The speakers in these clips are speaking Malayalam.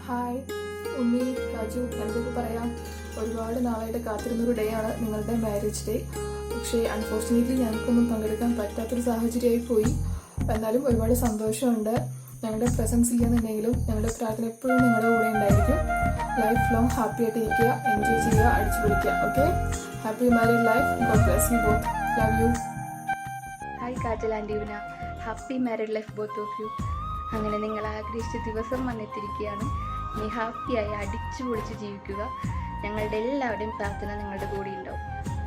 ഹായ് ഉണ്ണി, രാജു, എന്തൊക്കെ പറയാം. ഒരുപാട് നാളായിട്ട് കാത്തിരുന്നൊരു ഡേ ആണ് നിങ്ങളുടെ മാരേജ് ഡേ. പക്ഷേ അൺഫോർച്ചുനേറ്റ്ലി ഞങ്ങൾക്കൊന്നും പങ്കെടുക്കാൻ പറ്റാത്തൊരു സാഹചര്യമായി പോയി. എന്നാലും ഒരുപാട് സന്തോഷമുണ്ട്. ഞങ്ങളുടെ പ്രസൻസ് ഇല്ലെന്നുണ്ടെങ്കിലും ഞങ്ങളുടെ പ്രാർത്ഥന എപ്പോഴും നിങ്ങളുടെ കൂടെ ഉണ്ടായിരിക്കും. ലൈഫ് ലോങ് ഹാപ്പി ആയിട്ട് ഇരിക്കുക, എൻജോയ് ചെയ്യുക, അടിച്ചു പിടിക്കുക. Okay, happy married life. God bless you both. Love you. Hi Kajal and Ivana, happy married life both of you. അങ്ങനെ നിങ്ങൾ ആഗ്രഹിച്ച ദിവസം വന്നെത്തിയിരിക്കുകയാണ്. നീ ഹാപ്പിയായി അടിച്ചു പൊളിച്ച് ജീവിക്കുക. ഞങ്ങളുടെ എല്ലാവരുടെയും പ്രാർത്ഥന നിങ്ങളുടെ കൂടെ ഉണ്ടാവും.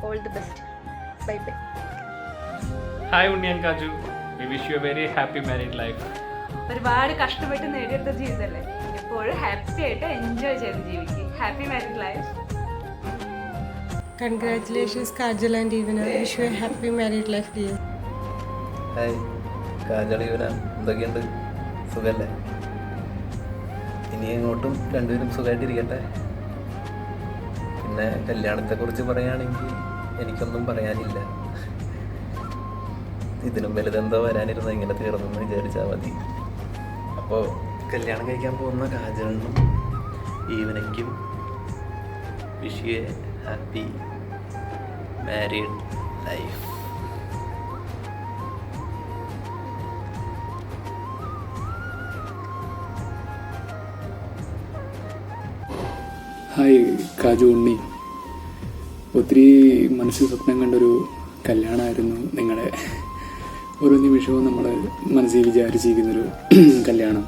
All the best. Bye bye. Hi Unni and kaju, we wish you A very happy married life. ഒരുപാട് കഷ്ടപ്പെട്ട് നേടിയെടുത്ത ജീവിതമല്ലേ, എപ്പോഴും ഹാപ്പി ആയിട്ട് എൻജോയ് ചെയ്ത് ജീവിക്കും. Happy married life. Congratulations Kajal and Ivana. Wish you a happy married life dear. Hi Kajal, Ivana, എന്തൊക്കെയുണ്ട്? സുഖമല്ലേ? ഇനി അങ്ങോട്ടും രണ്ടുപേരും സുഖമായിട്ടിരിക്കട്ടെ. പിന്നെ കല്യാണത്തെക്കുറിച്ച് പറയുകയാണെങ്കിൽ എനിക്കൊന്നും പറയാനില്ല. ഇതിനും വലുതെന്തോ വരാനിരുന്ന ഇങ്ങനെ തീർന്നെന്ന് വിചാരിച്ചാൽ മതി. അപ്പോൾ കല്യാണം കഴിക്കാൻ പോകുന്ന കാജലിനും ഈവനയ്ക്കും wish you a happy married life. Hi Kaju, Unni, ഒത്തിരി മനസ്സിൽ സ്വപ്നം കണ്ടൊരു കല്യാണമായിരുന്നു നിങ്ങളുടെ. ഓരോ നിമിഷവും നമ്മൾ മനസ്സിൽ വിചാരിച്ചിരിക്കുന്നൊരു കല്യാണം.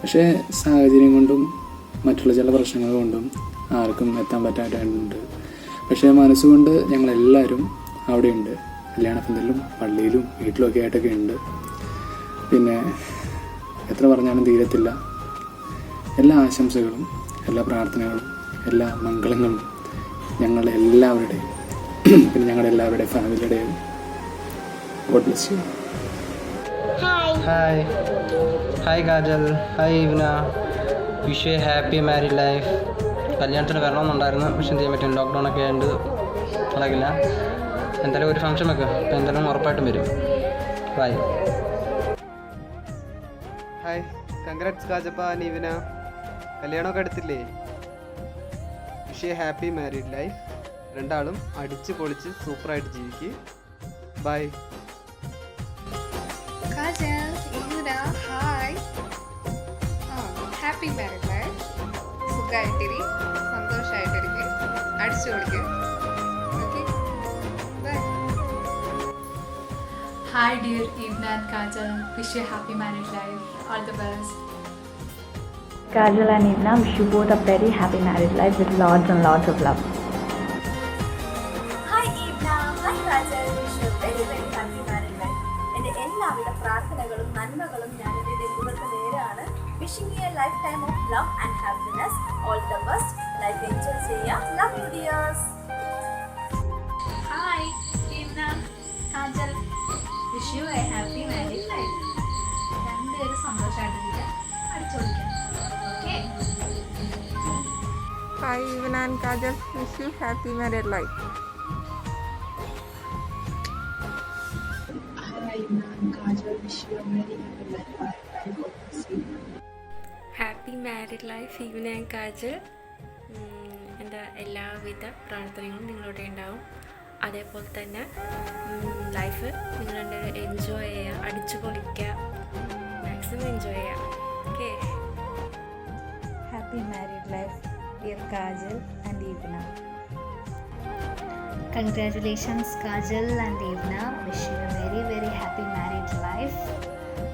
പക്ഷേ സാഹചര്യം കൊണ്ടും മറ്റുള്ള ചില പ്രശ്നങ്ങൾ കൊണ്ടും ആർക്കും എത്താൻ പറ്റാത്തതുണ്ട്. പക്ഷേ മനസ്സുകൊണ്ട് ഞങ്ങളെല്ലാവരും അവിടെയുണ്ട്. കല്യാണപ്പന്തലിലും പള്ളിയിലും വീട്ടിലൊക്കെ ആയിട്ടൊക്കെ ഉണ്ട്. പിന്നെ എത്ര പറഞ്ഞാലും തീരത്തില്ല. എല്ലാ ആശംസകളും, എല്ലാ പ്രാർത്ഥനകളും, എല്ലാ മംഗളങ്ങളും ഞങ്ങളുടെ എല്ലാവരുടെയും, പിന്നെ ഞങ്ങളുടെ എല്ലാവരുടെയും ഫാമിലിയുടെയും. God bless you. Hi Kajal, hi Ivana, wish a happy married life. കല്യാണത്തിന് വരണമെന്നുണ്ടായിരുന്നു, പക്ഷെ എന്ത് ചെയ്യാൻ പറ്റും, ലോക്ക്ഡൗൺ ഒക്കെ ആയതുകൊണ്ട് നടക്കില്ല. എന്തായാലും ഒരു ഫംഗ്ഷൻ വെക്കുക, അപ്പോൾ എന്തായാലും ഉറപ്പായിട്ടും വരും. Bye. Hi, congrats Kajappa and Ivana, കല്യാണമൊക്കെ അടുത്തില്ലേ? Wish a happy married life. രണ്ടാളും അടിച്ച് പൊളിച്ച് സൂപ്പറായിട്ട് ജീവിക്കുക. Bye. Kajal, Ivana, hi. Happy married life. സുഖമായിട്ടിരി, സന്തോഷമായിട്ടിരിക്കും, അടിച്ചു കൊടുക്കുക. Okay, bye. Hi dear Ivana and Kajal, wish you a happy married life. All the best. Kajal and Ivana, wish you both a very happy married life with lots and lots of love. Hi Ivana, hi Kajal, wish you a very very happy married life. എൻ്റെ എല്ലാവിധ പ്രാർത്ഥനകളും നന്മകളും ഞാൻ എൻ്റെ നിങ്ങൾക്ക് നേരെയാണ്. Wishing you a lifetime of love and happiness. All the best. Life enjoy ചെയ്യുക. Love you dears. Hi Ivana, Kajal, wish you a happy married life. രണ്ടുപേരും സന്തോഷമായിട്ടിരിക്കുക, അടിച്ചോളിക്കാം. Okay. Hi Ivana and Kajal. Wish you happy married life. Happy married life Ivana and Kajal. എൻ്റെ എല്ലാവിധ പ്രാർത്ഥനകളും നിങ്ങളുടെ ഉണ്ടാവും. അതേപോലെ തന്നെ ലൈഫ് നിങ്ങൾ എൻജോയ് ചെയ്യുക, അടിച്ചു പൊളിക്കുക, മാക്സിമം എൻജോയ് ചെയ്യുക. Okay. Happy married life dear Kajal and Ivana. Congratulations Kajal and Ivana. Wish you a very very happy married life.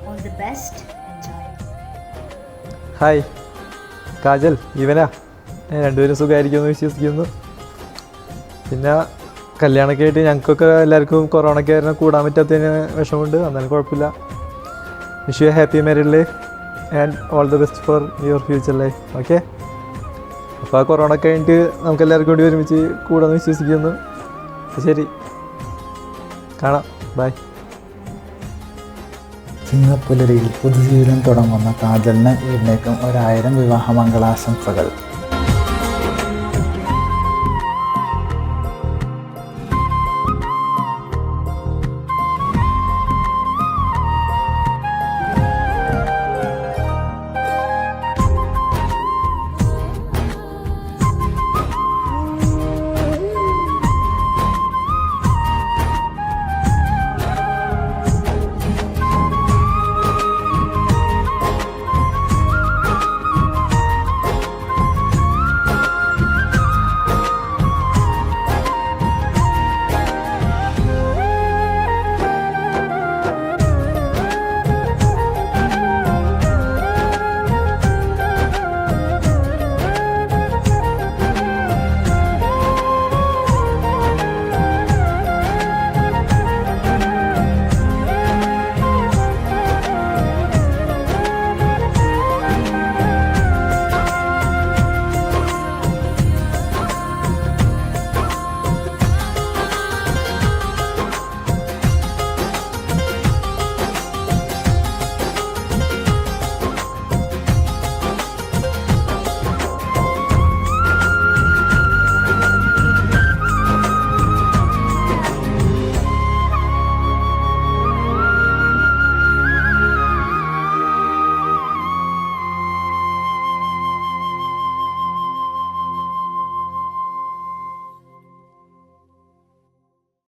All the best. Enjoy. Hi Kajal, Ivana, രണ്ടുപേരും സുഖമായിരിക്കുമെന്ന് വിശ്വസിക്കുന്നു. പിന്നെ കല്യാണമൊക്കെ ആയിട്ട് ഞങ്ങൾക്കൊക്കെ എല്ലാവർക്കും കൊറോണയ്ക്ക് ആയിരുന്നു കൂടാൻ പറ്റാത്തതിന് വിഷമമുണ്ട്. എന്നാലും കുഴപ്പമില്ല. Wish you a happy married life and all the best for your future life. Okay. അപ്പോൾ ആ കൊറോണ കഴിഞ്ഞിട്ട് നമുക്ക് എല്ലാവർക്കും കൂടി ഒരുമിച്ച് കൂടാമെന്ന് വിശ്വസിക്കുന്നു. ശരി, കാണാം. ബൈ. സിംഗപ്പുലരിയിൽ പുതുജീവിതം തുടങ്ങുന്ന കാജലിന് ഇവിടേക്കും 1000 വിവാഹ മംഗളാശംസകൾ.